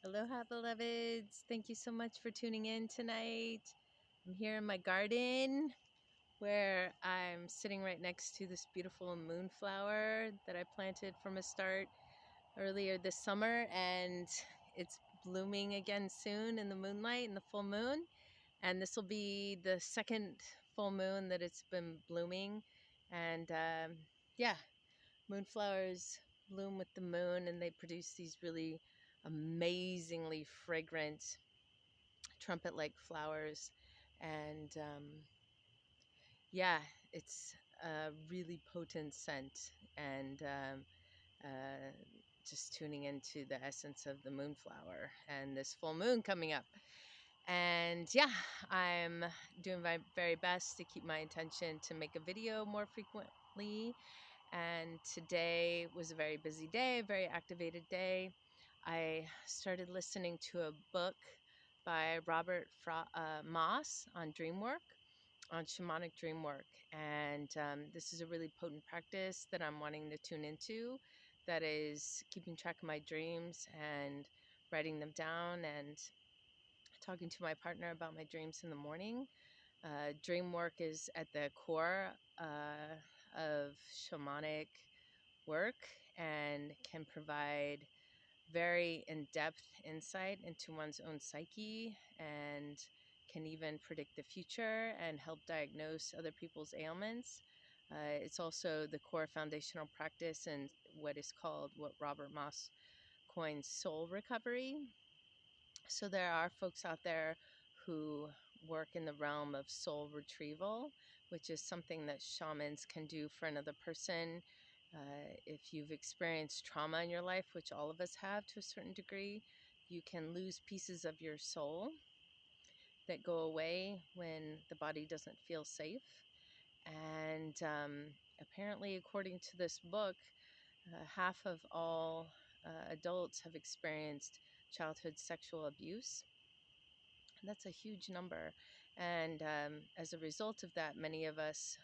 Aloha, beloveds. Thank you so much for tuning in tonight. I'm here in my garden where I'm sitting right next to this beautiful moonflower that I planted from a start earlier this summer, and it's blooming again soon in the moonlight and the full moon. And this will be the second full moon that it's been blooming. And yeah, moonflowers bloom with the moon, and they produce these really amazingly fragrant trumpet-like flowers. And yeah, it's a really potent scent. And uh, just tuning into the essence of the moonflower and this full moon coming up. And yeah, I'm doing my very best to keep my intention to make a video more frequently. And today was a very busy day, a very activated day. I started listening to a book by Robert Moss on Dreamwork, on shamanic dreamwork. And this is a really potent practice that I'm wanting to tune into, that is keeping track of my dreams and writing them down and talking to my partner about my dreams in the morning. Dream work is at the core of shamanic work and can provide very in-depth insight into one's own psyche, and can even predict the future and help diagnose other people's ailments. It's also the core foundational practice in what is called, what Robert Moss coined, soul recovery. So there are folks out there who work in the realm of soul retrieval, which is something that shamans can do for another person. If you've experienced trauma in your life, which all of us have to a certain degree, you can lose pieces of your soul that go away when the body doesn't feel safe. And apparently, according to this book, half of all adults have experienced childhood sexual abuse. And that's a huge number. And as a result of that, many of us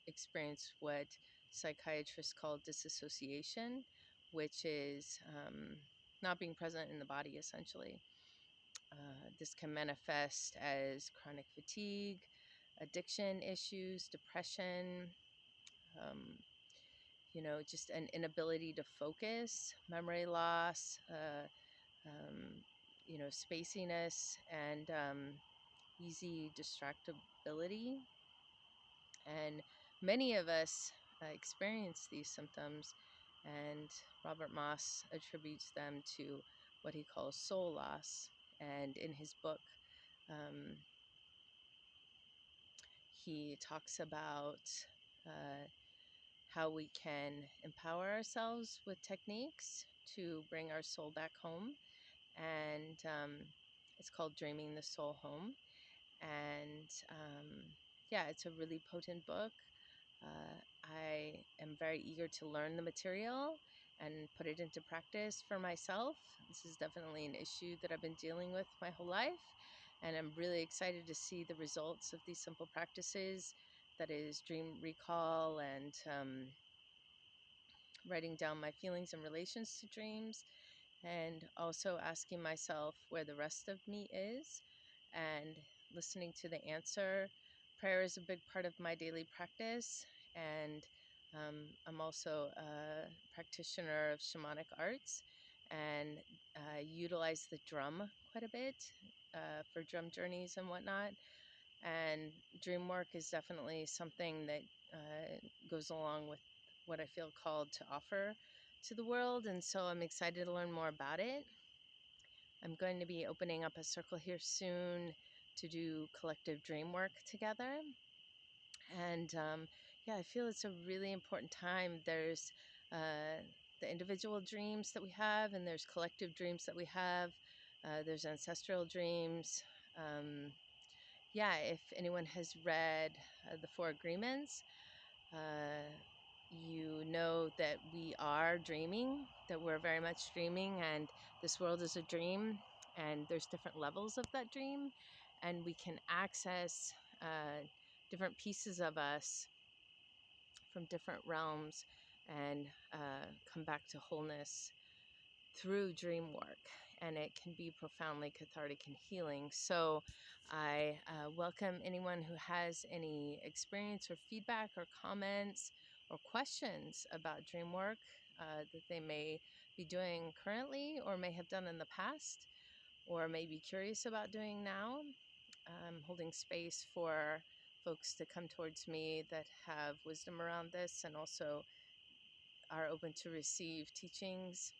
experience what psychiatrists call disassociation, which is not being present in the body, essentially. This can manifest as chronic fatigue, addiction issues, depression, um, just an inability to focus, memory loss, um, spaciness, and easy distractibility. And many of us experience these symptoms, and Robert Moss attributes them to what he calls soul loss. And in his book, um, he talks about how we can empower ourselves with techniques to bring our soul back home. And it's called Dreaming the Soul Home. And yeah, it's a really potent book. I am very eager to learn the material and put it into practice for myself. This is definitely an issue that I've been dealing with my whole life, and I'm really excited to see the results of these simple practices, that is dream recall and writing down my feelings in relations to dreams, and also asking myself where the rest of me is and listening to the answer. Prayer is a big part of my daily practice, and I'm also a practitioner of shamanic arts, and utilize the drum quite a bit for drum journeys and whatnot. And dream work is definitely something that goes along with what I feel called to offer to the world, and so I'm excited to learn more about it. I'm going to be opening up a circle here soon to do collective dream work together. And yeah, I feel it's a really important time. There's the individual dreams that we have, and there's collective dreams that we have. There's ancestral dreams. Yeah, if anyone has read The Four Agreements, you know that we are dreaming, that we're very much dreaming, and this world is a dream, and there's different levels of that dream, and we can access different pieces of us from different realms and come back to wholeness through dream work. and it can be profoundly cathartic and healing. So I welcome anyone who has any experience or feedback or comments or questions about dream work that they may be doing currently or may have done in the past or may be curious about doing now. I'm holding space for folks to come towards me that have wisdom around this and also are open to receive teachings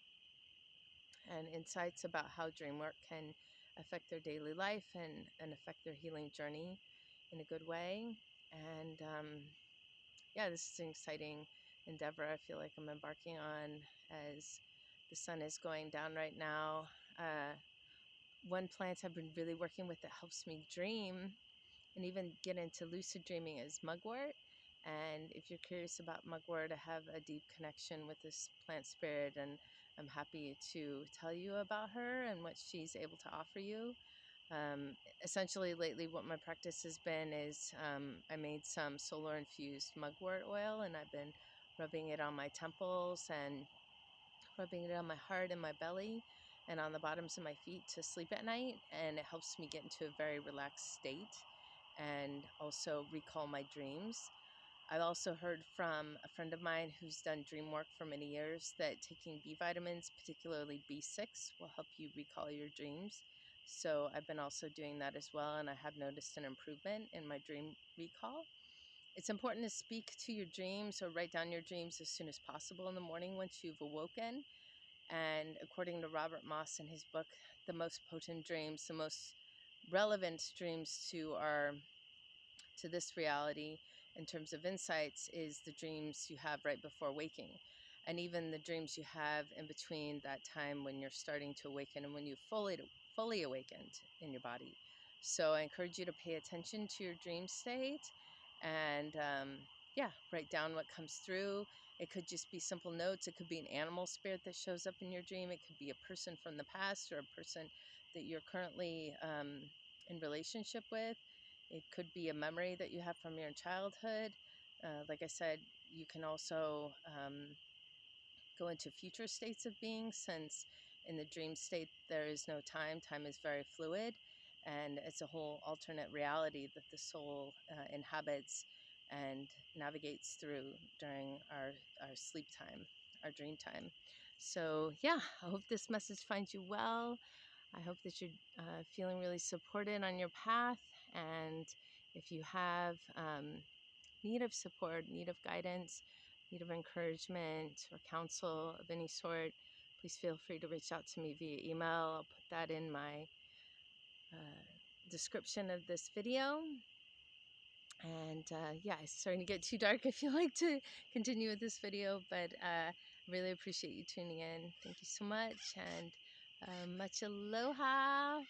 and insights about how dream work can affect their daily life and affect their healing journey in a good way. And yeah, this is an exciting endeavor I feel like I'm embarking on as the sun is going down right now. One plant I've been really working with that helps me dream and even get into lucid dreaming is mugwort. And if you're curious about mugwort, I have a deep connection with this plant spirit, and I'm happy to tell you about her and what she's able to offer you. Essentially, lately, what my practice has been is I made some solar infused mugwort oil, and I've been rubbing it on my temples and rubbing it on my heart and my belly and on the bottoms of my feet to sleep at night. And it helps me get into a very relaxed state and also recall my dreams. I've also heard from a friend of mine who's done dream work for many years that taking B vitamins, particularly B6, will help you recall your dreams. So I've been also doing that as well, and I have noticed an improvement in my dream recall. It's important to speak to your dreams or write down your dreams as soon as possible in the morning once you've awoken. And according to Robert Moss in his book, the most potent dreams, the most relevant dreams to this reality in terms of insights is the dreams you have right before waking, and even the dreams you have in between that time when you're starting to awaken and when you fully awakened in your body. So I encourage you to pay attention to your dream state and yeah, write down what comes through. It could just be simple notes. It could be an animal spirit that shows up in your dream. It could be a person from the past or a person that you're currently in relationship with. It could be a memory that you have from your childhood. Like I said, you can also go into future states of being, since in the dream state there is no time. Time is very fluid, and it's a whole alternate reality that the soul inhabits and navigates through during our sleep time, our dream time. So yeah, I hope this message finds you well. I hope that you're feeling really supported on your path. And if you have need of support, need of guidance, need of encouragement or counsel of any sort, please feel free to reach out to me via email. I'll put that in my description of this video. And yeah, it's starting to get too dark. I feel like to continue with this video, but I really appreciate you tuning in. Thank you so much, and much aloha.